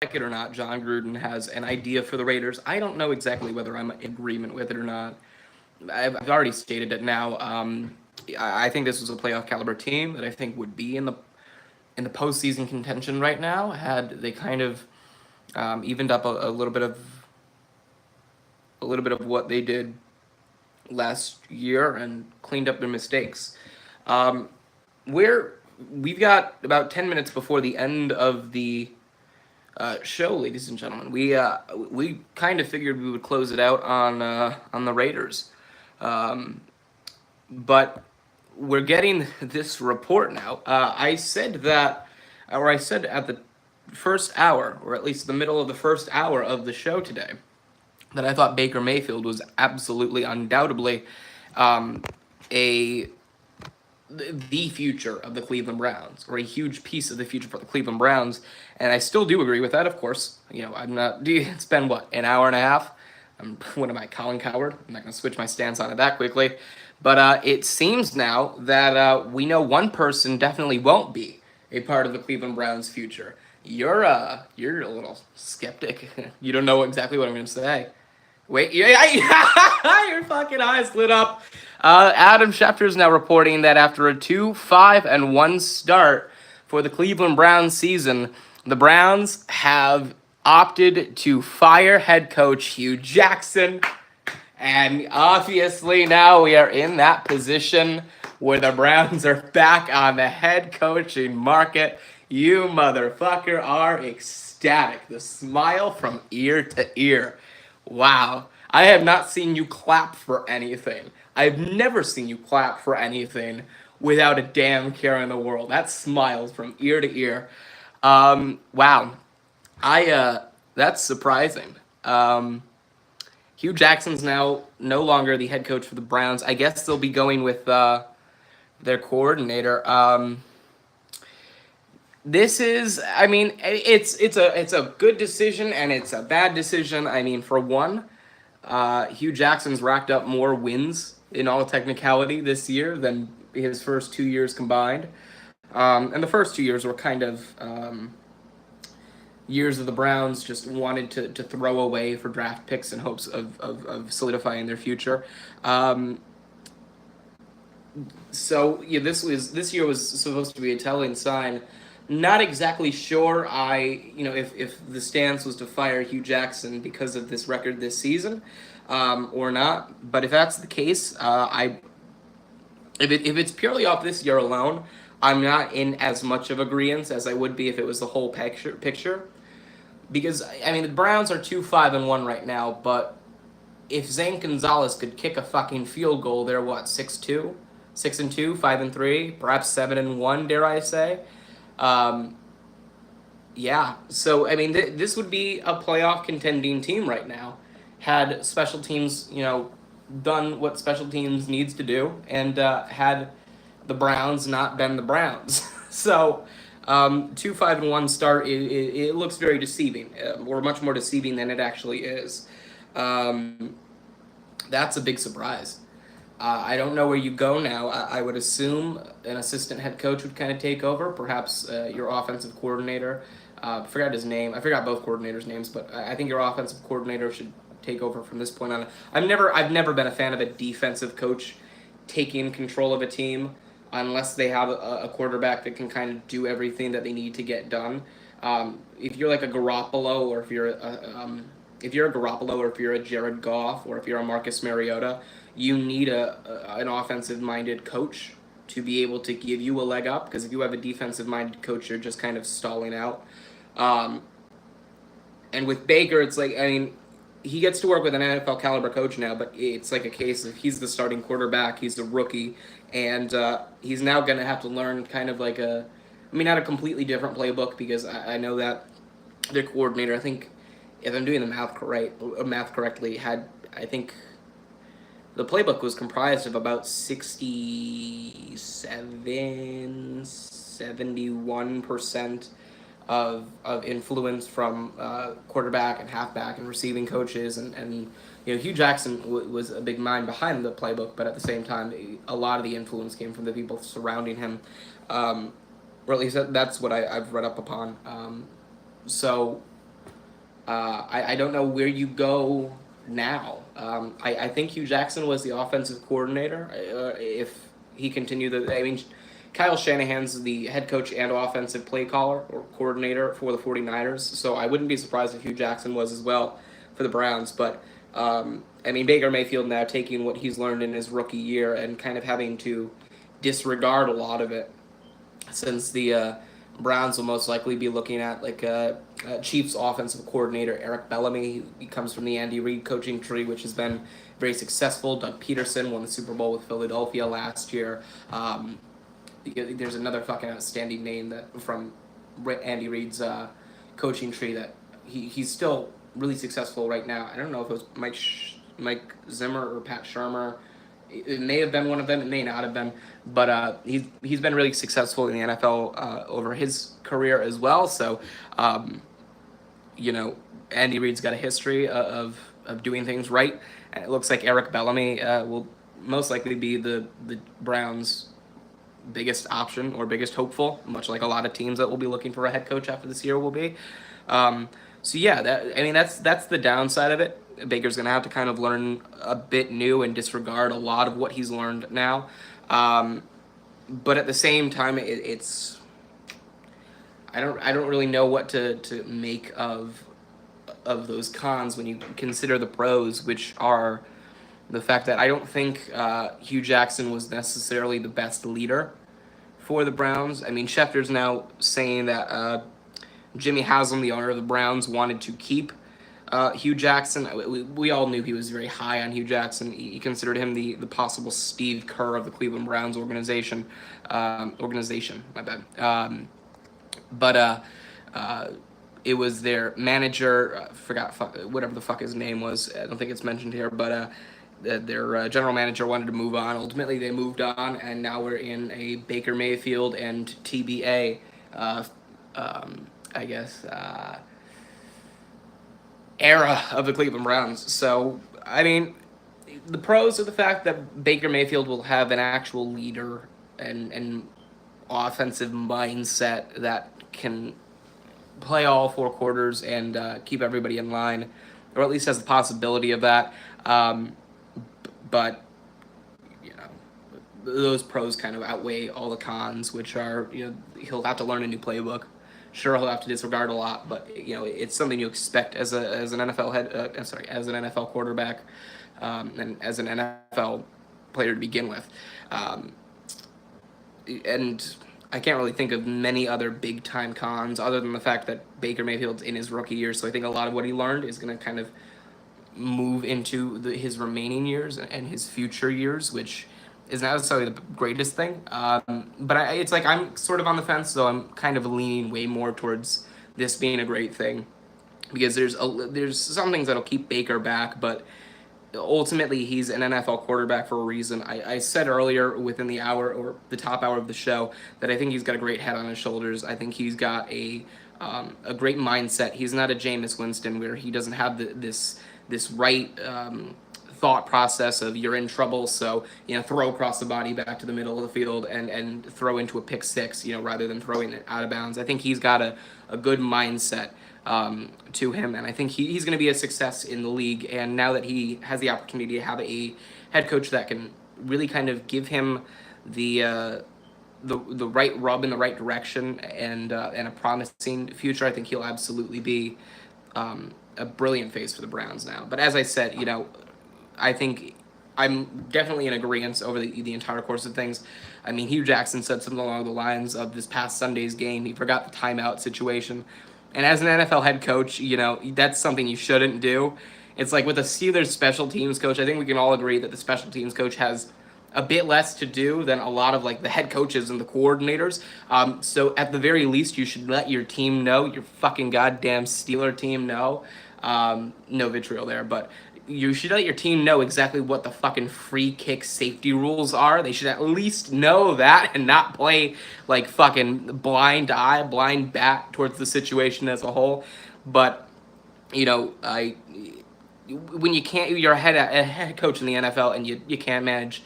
like it or not, John Gruden has an idea for the Raiders. I don't know exactly whether I'm in agreement with it or not. I've already stated it now. I think this was a playoff caliber team that I think would be in the postseason contention right now had they kind of evened up a little bit of what they did last year and cleaned up their mistakes. Um, we're we've got about 10 minutes before the end of the show, ladies and gentlemen. We kind of figured we would close it out on the Raiders, um, but we're getting this report now. I said at the first hour, or at least the middle of the first hour of the show today, that I thought Baker Mayfield was absolutely, undoubtedly, um, a the future of the Cleveland Browns, or a huge piece of the future for the Cleveland Browns, and I still do agree with that. Of course, I'm not. It's been what, an hour and a half. What am I, Colin Coward? I'm not going to switch my stance on it that quickly. But it seems now that we know one person definitely won't be a part of the Cleveland Browns' future. You're a little skeptic. You don't know exactly what I'm going to say. Wait, your fucking eyes lit up. Adam Schefter is now reporting that after a 2-5-1 start for the Cleveland Browns season, the Browns have opted to fire head coach Hugh Jackson. And obviously now we are in that position where the Browns are back on the head coaching market. You motherfucker are ecstatic. The smile from ear to ear. Wow. I have not seen you clap for anything. I've never seen you clap for anything without a damn care in the world. That smiles from ear to ear. Wow. That's surprising. Hugh Jackson's now no longer the head coach for the Browns. I guess they'll be going with their coordinator. This is, I mean, it's a good decision and it's a bad decision. I mean, for one, Hugh Jackson's racked up more wins in all technicality this year than his first 2 years combined. And the first 2 years were kind of years of the Browns just wanted to throw away for draft picks in hopes of solidifying their future. So yeah, this year was supposed to be a telling sign. Not exactly sure if the stance was to fire Hugh Jackson because of this record this season, or not. But if that's the case, if it's purely off this year alone, I'm not in as much of agreement as I would be if it was the whole picture. Because I mean the Browns are 2-5-1 right now, but if Zane Gonzalez could kick a fucking field goal, they're what, 6-2, 6-2, 5-3, perhaps 7-1, dare I say? Um, yeah. So I mean, this would be a playoff contending team right now, had special teams, done what special teams needs to do, and had the Browns not been the Browns. So 2-5-1 start, it looks very deceiving, or much more deceiving than it actually is. Um, that's a big surprise. I don't know where you go now. I would assume an assistant head coach would kind of take over, perhaps your offensive coordinator. I forgot his name. I forgot both coordinators' names, but I think your offensive coordinator should take over from this point on. I've never been a fan of a defensive coach taking control of a team unless they have a quarterback that can kind of do everything that they need to get done. If you're like a Garoppolo, or if you're a Garoppolo, or if you're a Jared Goff, or if you're a Marcus Mariota, you need an offensive minded coach to be able to give you a leg up. Because if you have a defensive minded coach, you're just kind of stalling out. Um, and with Baker, it's like, I mean, he gets to work with an NFL caliber coach now, but it's like a case of he's the starting quarterback, he's the rookie, and he's now going to have to learn kind of like not a completely different playbook, because I know that their coordinator, I think, if I'm doing the math correctly, had, I think, the playbook was comprised of about 71% of influence from quarterback and halfback and receiving coaches, and Hugh Jackson was a big mind behind the playbook, but at the same time a lot of the influence came from the people surrounding him, or at least that's what I've read up upon. So I don't know where you go now. I think Hugh Jackson was the offensive coordinator. If he continued I mean, Kyle Shanahan's the head coach and offensive play caller or coordinator for the 49ers, so I wouldn't be surprised if Hugh Jackson was as well for the Browns. But, I mean, Baker Mayfield now taking what he's learned in his rookie year and kind of having to disregard a lot of it, since the Browns will most likely be looking at like Chiefs offensive coordinator Eric Bellamy. He comes from the Andy Reid coaching tree, which has been very successful. Doug Peterson won the Super Bowl with Philadelphia last year. There's another fucking outstanding name that from Andy Reid's coaching tree that he's still really successful right now. I don't know if it was Mike Zimmer or Pat Shermer. It may have been one of them. It may not have been, but he's been really successful in the NFL over his career as well. So, you know, Andy Reid's got a history of doing things right, and it looks like Eric Bellamy will most likely be the Browns' biggest option or biggest hopeful, much like a lot of teams that will be looking for a head coach after this year will be. So yeah, that's the downside of it. Baker's gonna have to kind of learn a bit new and disregard a lot of what he's learned now. But at the same time, it's I don't really know what to make of those cons when you consider the pros, which are the fact that I don't think Hugh Jackson was necessarily the best leader for the Browns. I mean, Schefter's now saying that Jimmy Haslam, the owner of the Browns, wanted to keep Hugh Jackson. We all knew he was very high on Hugh Jackson. He considered him the possible Steve Kerr of the Cleveland Browns organization. My bad. But it was their manager. Forgot whatever the fuck his name was. I don't think it's mentioned here, but their general manager wanted to move on. Ultimately, they moved on, and now we're in a Baker Mayfield and TBA. I guess era of the Cleveland Browns. So, I mean, the pros are the fact that Baker Mayfield will have an actual leader and offensive mindset that can play all four quarters and keep everybody in line, or at least has the possibility of that. But, you know, those pros kind of outweigh all the cons, which are, you know, he'll have to learn a new playbook. Sure, he'll have to disregard a lot, but you know it's something you expect as an NFL as an NFL quarterback, and as an NFL player to begin with. And I can't really think of many other big time cons other than the fact that Baker Mayfield's in his rookie year, so I think a lot of what he learned is going to kind of move into his remaining years and his future years, which is not necessarily the greatest thing. But it's like I'm sort of on the fence, so I'm kind of leaning way more towards this being a great thing, because there's some things that'll keep Baker back, but ultimately he's an NFL quarterback for a reason. I said earlier within the hour or the top hour of the show that I think he's got a great head on his shoulders. I think he's got a great mindset. He's not a Jameis Winston where he doesn't have this right thought process of you're in trouble, so you know throw across the body back to the middle of the field and throw into a pick six, you know, rather than throwing it out of bounds. I think he's got a good mindset to him, and I think he's going to be a success in the league. And now that he has the opportunity to have a head coach that can really kind of give him the right rub in the right direction and a promising future, I think he'll absolutely be a brilliant face for the Browns now. But as I said, you know, I think I'm definitely in agreement over the entire course of things. I mean, Hugh Jackson said something along the lines of this past Sunday's game, he forgot the timeout situation. And as an NFL head coach, you know, that's something you shouldn't do. It's like with a Steelers special teams coach, I think we can all agree that the special teams coach has a bit less to do than a lot of like the head coaches and the coordinators. So at the very least, you should let your team know, your fucking goddamn Steeler team know. No vitriol there, but you should let your team know exactly what the fucking free kick safety rules are. They should at least know that and not play like fucking blind bat towards the situation as a whole. But, you know, when you can't, you're a head coach in the NFL and you can't manage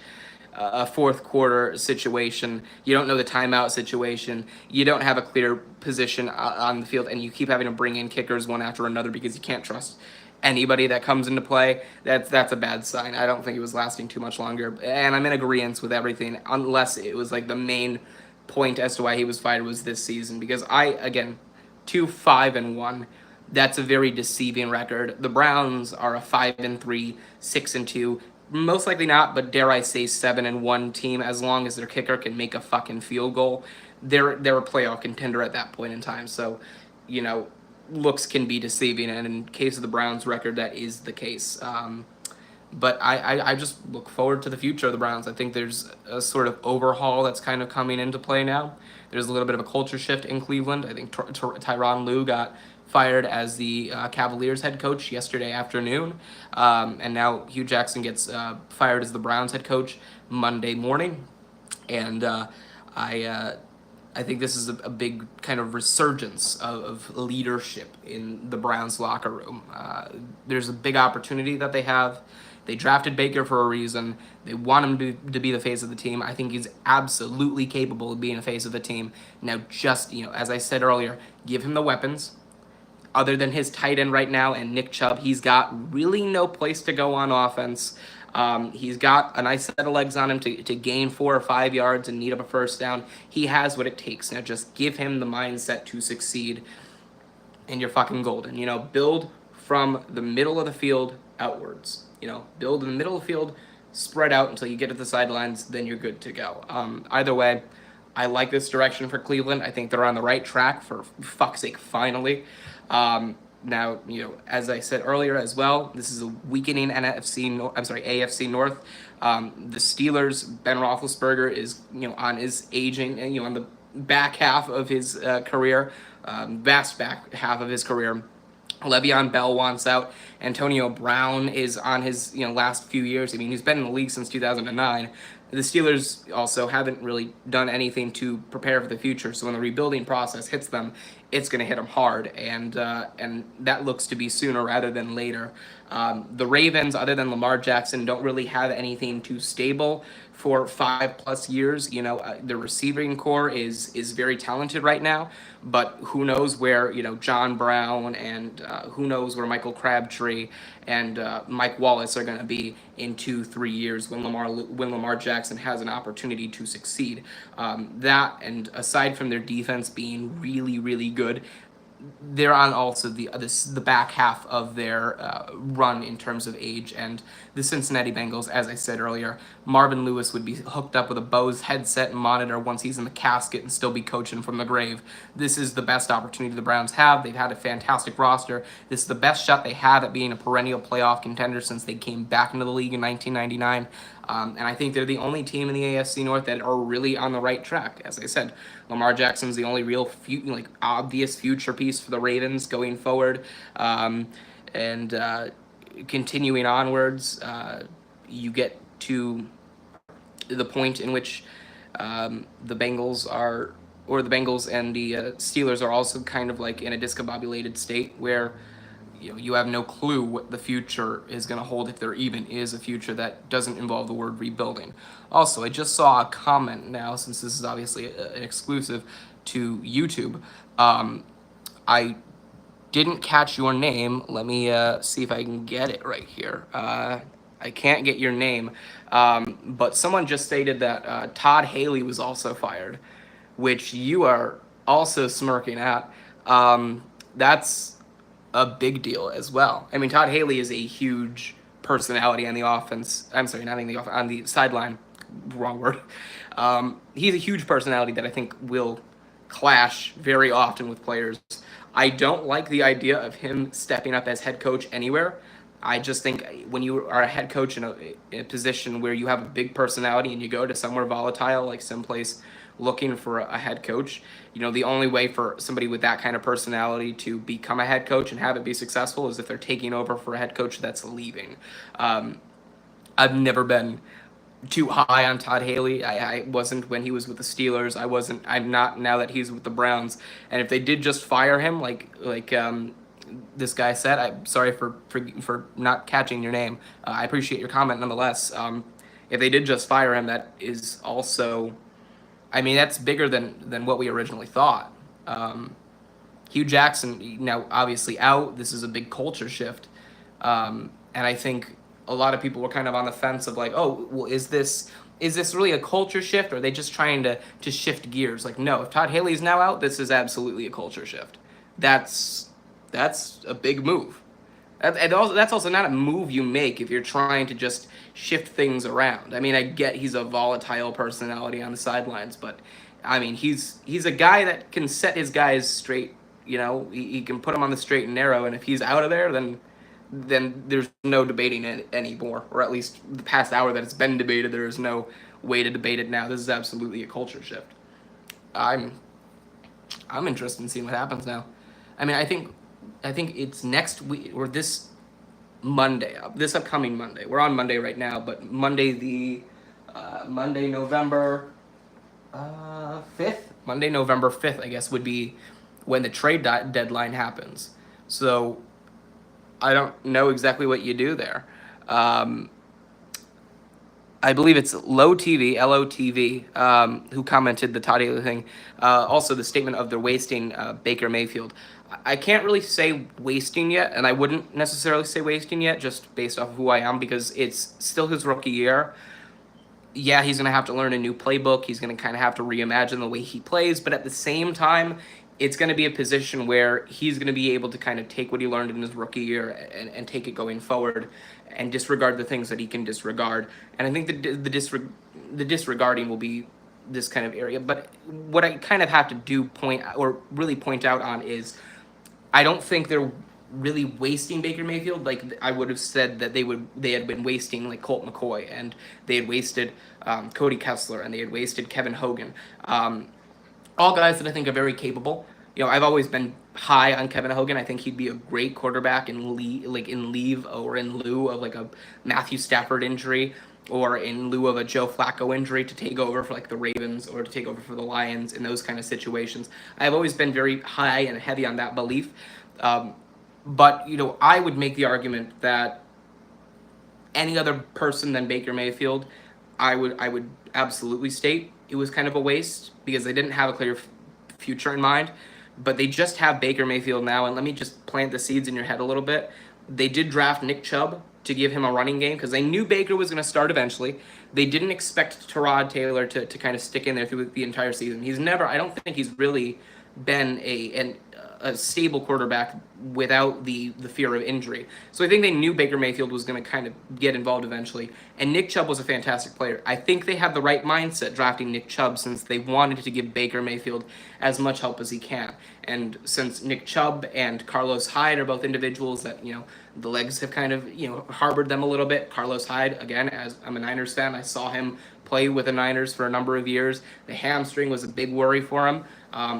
a fourth quarter situation. You don't know the timeout situation. You don't have a clear position on the field, and you keep having to bring in kickers one after another because you can't trust anybody that comes into play. That's a bad sign. I don't think it was lasting too much longer. And I'm in agreement with everything, unless it was like the main point as to why he was fired was this season. Because 2-5-1. That's a very deceiving record. The Browns are a 5-3, 6-2, most likely not, but dare I say 7-1 team. As long as their kicker can make a fucking field goal, they're a playoff contender at that point in time. So, you know, looks can be deceiving, and in case of the Browns record, that is the case. But I just look forward to the future of the Browns. I think there's a sort of overhaul that's kind of coming into play now. There's a little bit of a culture shift in Cleveland. I think Tyronn Lue got fired as the Cavaliers head coach yesterday afternoon, and now Hugh Jackson gets fired as the Browns head coach Monday morning. And I think this is a big kind of resurgence of leadership in the Browns locker room. There's a big opportunity that they have. They drafted Baker for a reason. They want him to be the face of the team. I think he's absolutely capable of being a face of the team. Now, just, as I said earlier, give him the weapons. Other than his tight end right now and Nick Chubb, he's got really no place to go on offense. He's got a nice set of legs on him to gain 4 or 5 yards and need up a first down. He has what it takes. Now just give him the mindset to succeed, and you're fucking golden. Build from the middle of the field outwards. Build in the middle of the field, spread out until you get to the sidelines, then you're good to go. Either way, I like this direction for Cleveland. I think they're on the right track, for fuck's sake, finally. Now, as I said earlier as well, this is a weakening AFC North. The Steelers, Ben Roethlisberger is, on his aging, on the back half of his career, vast back half of his career. Le'Veon Bell wants out. Antonio Brown is on his last few years. I mean, he's been in the league since 2009. The Steelers also haven't really done anything to prepare for the future. So when the rebuilding process hits them, it's going to hit them hard, and that looks to be sooner rather than later. The Ravens, other than Lamar Jackson, don't really have anything too stable for 5+ years. The receiving core is very talented right now, but who knows where John Brown and who knows where Michael Crabtree and Mike Wallace are going to be in 2-3 years when Lamar Jackson has an opportunity to succeed. That, and aside from their defense being really, really good, they're on also the back half of their run in terms of age. And the Cincinnati Bengals, as I said earlier, Marvin Lewis would be hooked up with a Bose headset and monitor once he's in the casket and still be coaching from the grave. This is the best opportunity the Browns have. They've had a fantastic roster. This is the best shot they have at being a perennial playoff contender since they came back into the league in 1999. And I think they're the only team in the AFC North that are really on the right track. As I said, Lamar Jackson's the only real obvious future piece for the Ravens going forward. And continuing onwards, you get to the point in which the Bengals and the Steelers are also kind of like in a discombobulated state where you have no clue what the future is going to hold, if there even is a future that doesn't involve the word rebuilding. Also, I just saw a comment now, since this is obviously an exclusive to YouTube. I didn't catch your name. Let me see if I can get it right here. I can't get your name, but someone just stated that Todd Haley was also fired, which you are also smirking at. That's a big deal as well. I mean, Todd Haley is a huge personality on the offense. I'm sorry, not on the offense, on the sideline. Wrong word. He's a huge personality that I think will clash very often with players. I don't like the idea of him stepping up as head coach anywhere. I just think when you are a head coach in a position where you have a big personality and you go to somewhere volatile, like someplace looking for a head coach, the only way for somebody with that kind of personality to become a head coach and have it be successful is if they're taking over for a head coach that's leaving. I've never been too high on Todd Haley. I wasn't when he was with the Steelers. I'm not now that he's with the Browns. And if they did just fire him, like this guy said, I'm sorry for not catching your name. I appreciate your comment nonetheless. if they did just fire him, that is also, I mean, that's bigger than what we originally thought. Hugh Jackson now obviously out. This is a big culture shift, and I think a lot of people were kind of on the fence of like, oh, well, is this really a culture shift, or are they just trying to shift gears? Like, no, if Todd Haley's now out, this is absolutely a culture shift. That's a big move. That's also not a move you make if you're trying to just shift things around. I mean, I get he's a volatile personality on the sidelines, but I mean, he's a guy that can set his guys straight. You know, he can put them on the straight and narrow, and if he's out of there, then there's no debating it anymore, or at least the past hour that it's been debated, there is no way to debate it now. This is absolutely a culture shift. I'm I'm interested in seeing what happens now. I mean, I think it's next week or this Monday, this upcoming Monday. We're on Monday right now, but Monday November 5th, Monday November 5th, I guess would be when the deadline happens. So I don't know exactly what you do there. Um, I believe it's LOTV, who commented the Todd Haley thing. Also, the statement of they're wasting Baker Mayfield. I can't really say wasting yet, and I wouldn't necessarily say wasting yet, just based off of who I am, because it's still his rookie year. Yeah, he's going to have to learn a new playbook. He's going to kind of have to reimagine the way he plays, but at the same time, it's going to be a position where he's going to be able to kind of take what he learned in his rookie year and take it going forward and disregard the things that he can disregard. And I think the disregarding will be this kind of area. But what I kind of have to do really point out on is I don't think they're really wasting Baker Mayfield. Like I would have said that they had been wasting like Colt McCoy, and they had wasted Cody Kessler, and they had wasted Kevin Hogan. All guys that I think are very capable. You know, I've always been high on Kevin Hogan. I think he'd be a great quarterback in lieu of like a Matthew Stafford injury, or in lieu of a Joe Flacco injury to take over for like the Ravens or to take over for the Lions in those kind of situations. I've always been very high and heavy on that belief. But you know, I would make the argument that any other person than Baker Mayfield, I would absolutely state it was kind of a waste because they didn't have a clear future in mind. But they just have Baker Mayfield now, and let me just plant the seeds in your head a little bit. They did draft Nick Chubb to give him a running game because they knew Baker was going to start eventually. They didn't expect Tyrod Taylor to kind of stick in there through the entire season. I don't think he's really been a stable quarterback without the fear of injury. So I think they knew Baker Mayfield was going to kind of get involved eventually. And Nick Chubb was a fantastic player. I think they have the right mindset drafting Nick Chubb since they wanted to give Baker Mayfield as much help as he can. And since Nick Chubb and Carlos Hyde are both individuals that, you know, the legs have kind of, you know, harbored them a little bit. Carlos Hyde, again, as I'm a Niners fan, I saw him play with the Niners for a number of years. The hamstring was a big worry for him.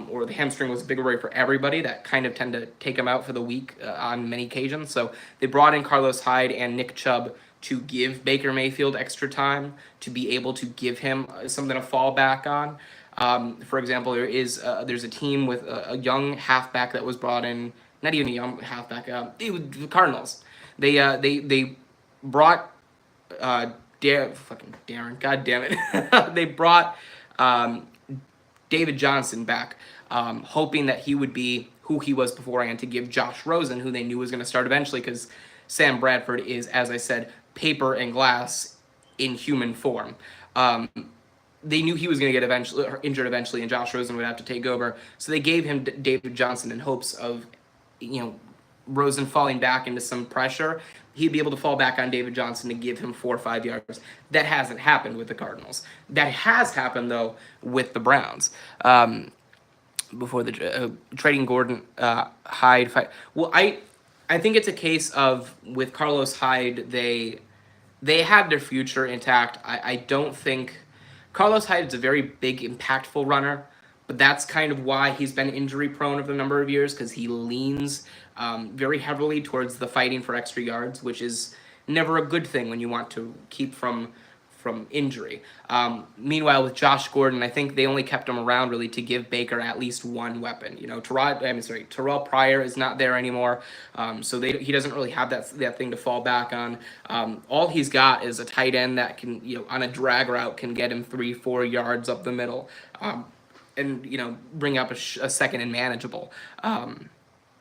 Or the hamstring was a big worry for everybody that kind of tend to take him out for the week on many occasions. So they brought in Carlos Hyde and Nick Chubb to give Baker Mayfield extra time, to be able to give him something to fall back on. For example, there's a team with a young halfback that was brought in, not even a young halfback, the Cardinals. They brought fucking Darren, god damn it. They brought David Johnson back, hoping that he would be who he was beforehand to give Josh Rosen, who they knew was going to start eventually, because Sam Bradford is, as I said, paper and glass in human form. They knew he was going to get injured eventually, and Josh Rosen would have to take over. So they gave him David Johnson in hopes of, you know, Rosen falling back into some pressure. He'd be able to fall back on David Johnson to give him 4 or 5 yards. That hasn't happened with the Cardinals. That has happened, though, with the Browns. Before the trading Gordon Hyde fight. Well, I think it's a case of with Carlos Hyde, they have their future intact. I don't think Carlos Hyde is a very big, impactful runner, but that's kind of why he's been injury prone over the number of years, because he leans very heavily towards the fighting for extra yards, which is never a good thing when you want to keep from from injury. Meanwhile, with Josh Gordon, I think they only kept him around really to give Baker at least one weapon. Terrell Pryor is not there anymore, so he doesn't really have that thing to fall back on. All he's got is a tight end that can, on a drag route, can get him 3-4 yards up the middle, and bring up a second and manageable.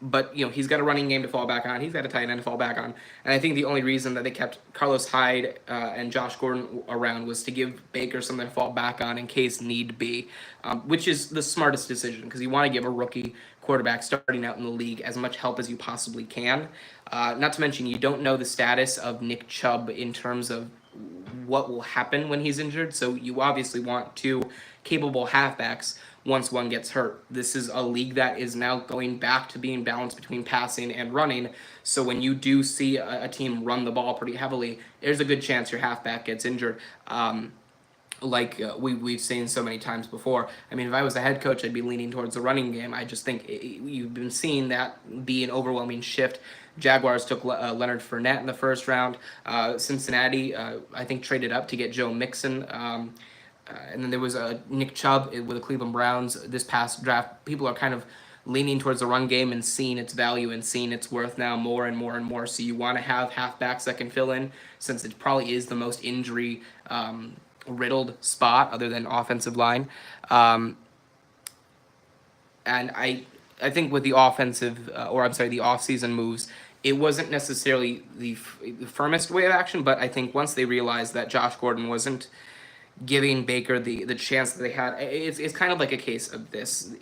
But he's got a running game to fall back on. He's got a tight end to fall back on, and I think the only reason that they kept Carlos Hyde and Josh Gordon around was to give Baker something to fall back on in case need be, which is the smartest decision because you want to give a rookie quarterback starting out in the league as much help as you possibly can. Not to mention you don't know the status of Nick Chubb in terms of what will happen when he's injured, so you obviously want two capable halfbacks once one gets hurt. This is a league that is now going back to being balanced between passing and running. So when you do see a team run the ball pretty heavily, there's a good chance your halfback gets injured. We've seen so many times before. I mean, if I was a head coach, I'd be leaning towards the running game. I just think you've been seeing that be an overwhelming shift. Jaguars took Leonard Fournette in the first round. Cincinnati, I think, traded up to get Joe Mixon. And then there was Nick Chubb with the Cleveland Browns this past draft. People are kind of leaning towards the run game and seeing its value and seeing its worth now more and more and more. So you want to have halfbacks that can fill in, since it probably is the most injury riddled spot other than offensive line. And I think with the the offseason moves, it wasn't necessarily the firmest way of action, but I think once they realized that Josh Gordon wasn't giving Baker the chance that they had, it's kind of like a case of this.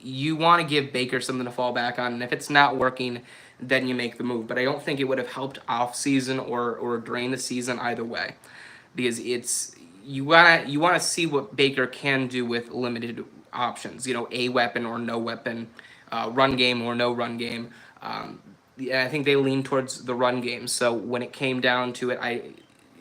You want to give Baker something to fall back on, and if it's not working, then you make the move. But I don't think it would have helped off season or during the season either way, because you want to see what Baker can do with limited options. A weapon or no weapon, run game or no run game. I think they lean towards the run game. So when it came down to it,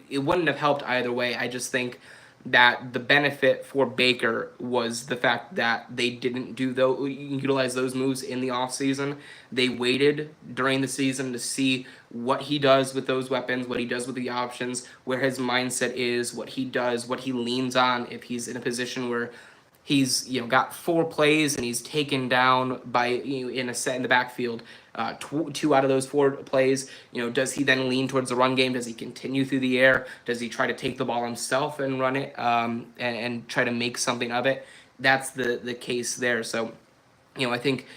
it wouldn't have helped either way. I just think that the benefit for Baker was the fact that they didn't utilize those moves in the offseason. They waited during the season to see what he does with those weapons, what he does with the options, where his mindset is, what he does, what he leans on if he's in a position where he's got 4 plays and he's taken down by in a set in the backfield. 2 out of those 4 plays, does he then lean towards the run game? Does he continue through the air? Does he try to take the ball himself and run it and try to make something of it? That's the case there. So, I think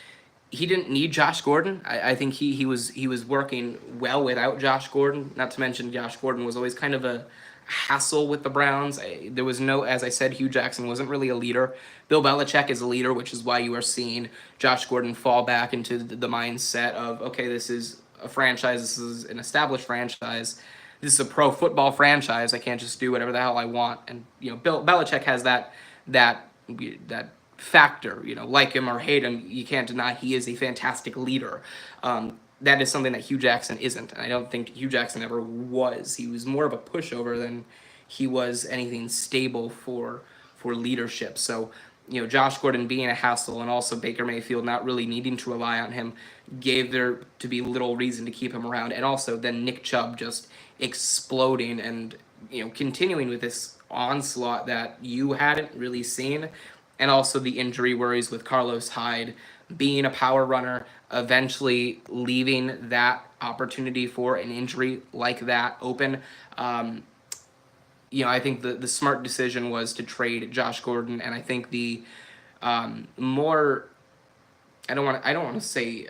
he didn't need Josh Gordon. I think he was working well without Josh Gordon. Not to mention Josh Gordon was always kind of a hassle with the Browns. There was as I said, Hugh Jackson wasn't really a leader. Bill Belichick is a leader, which is why you are seeing Josh Gordon fall back into the mindset of, okay, this is a franchise, this is an established franchise, this is a pro football franchise, I can't just do whatever the hell I want. And Bill Belichick has that factor, like him or hate him, you can't deny he is a fantastic leader. That is something that Hugh Jackson isn't, and I don't think Hugh Jackson ever was. He was more of a pushover than he was anything stable for leadership. So, Josh Gordon being a hassle and also Baker Mayfield not really needing to rely on him gave there to be little reason to keep him around. And also then Nick Chubb just exploding and continuing with this onslaught that you hadn't really seen, and also the injury worries with Carlos Hyde being a power runner, eventually leaving that opportunity for an injury like that open. I think the smart decision was to trade Josh Gordon, and I think the more I don't want to say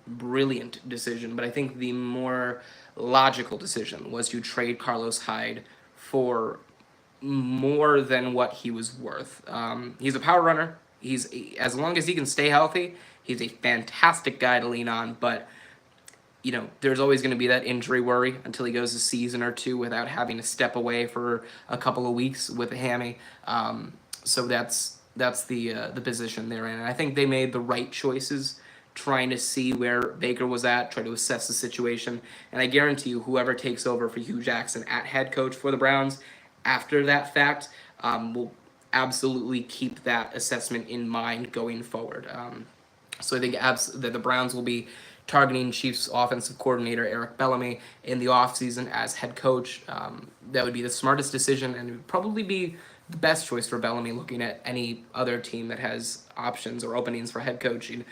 brilliant decision, but I think the more logical decision was to trade Carlos Hyde for more than what he was worth. He's a power runner. As long as he can stay healthy, he's a fantastic guy to lean on. But there's always going to be that injury worry until he goes a season or 2 without having to step away for a couple of weeks with a hammy. So that's the position they're in. And I think they made the right choices, trying to see where Baker was at, try to assess the situation. And I guarantee you, whoever takes over for Hugh Jackson at head coach for the Browns after that fact will absolutely keep that assessment in mind going forward. So I think that the Browns will be targeting Chiefs offensive coordinator Eric Bellamy in the offseason as head coach. That would be the smartest decision, and it would probably be the best choice for Bellamy looking at any other team that has options or openings for head coaching.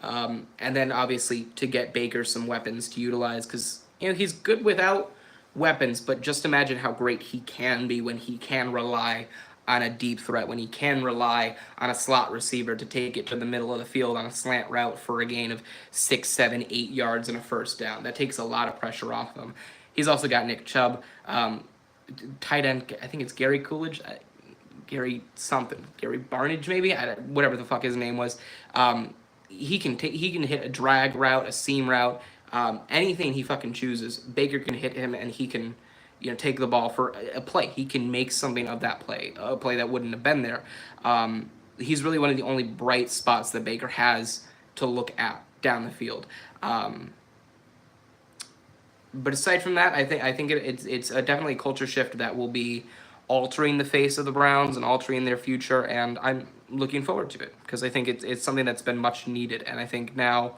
And then obviously to get Baker some weapons to utilize, because he's good without weapons, but just imagine how great he can be when he can rely on a deep threat, when he can rely on a slot receiver to take it to the middle of the field on a slant route for a gain of 6, 7, 8 yards and a first down. That takes a lot of pressure off him. He's also got Nick Chubb, tight end. I think it's Gary Coolidge, Gary something, Gary Barnage maybe, whatever the fuck his name was. He can hit a drag route, a seam route, anything he fucking chooses. Baker can hit him, and he can take the ball for a play. He can make something of that play, a play that wouldn't have been there. He's really one of the only bright spots that Baker has to look at down the field. But aside from that, I think it's definitely a culture shift that will be altering the face of the Browns and altering their future, and I'm looking forward to it because I think it's something that's been much needed, and I think now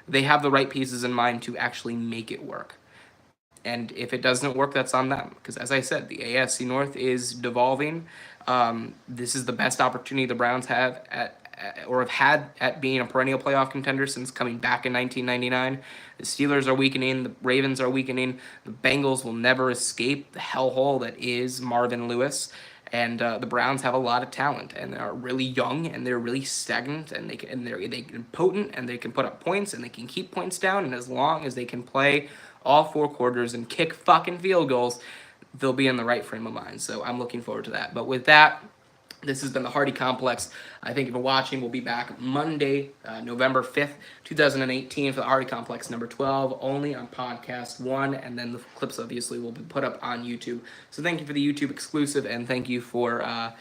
they have the right pieces in mind to actually make it work. And if it doesn't work, that's on them. Because as I said, the AFC North is devolving. This is the best opportunity the Browns have have had at being a perennial playoff contender since coming back in 1999. The Steelers are weakening. The Ravens are weakening. The Bengals will never escape the hellhole that is Marvin Lewis. And the Browns have a lot of talent, and they're really young, and they're really stagnant, and they're potent, and they can put up points, and they can keep points down. And as long as they can play all 4 quarters and kick fucking field goals, they'll be in the right frame of mind. So I'm looking forward to that. But with that, this has been the Hardy Complex. Thank you for watching. We'll be back Monday, November 5th, 2018 for the Hardy Complex number 12, only on Podcast 1, and then the clips obviously will be put up on YouTube. So thank you for the YouTube exclusive, and thank you for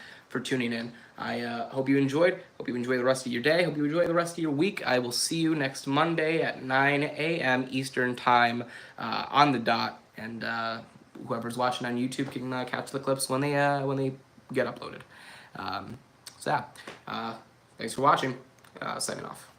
tuning in. I hope you enjoyed. Hope you enjoy the rest of your day. Hope you enjoy the rest of your week. I will see you next Monday at 9 a.m. Eastern Time on the dot, and whoever's watching on YouTube can catch the clips when they get uploaded. So yeah, thanks for watching. Signing off.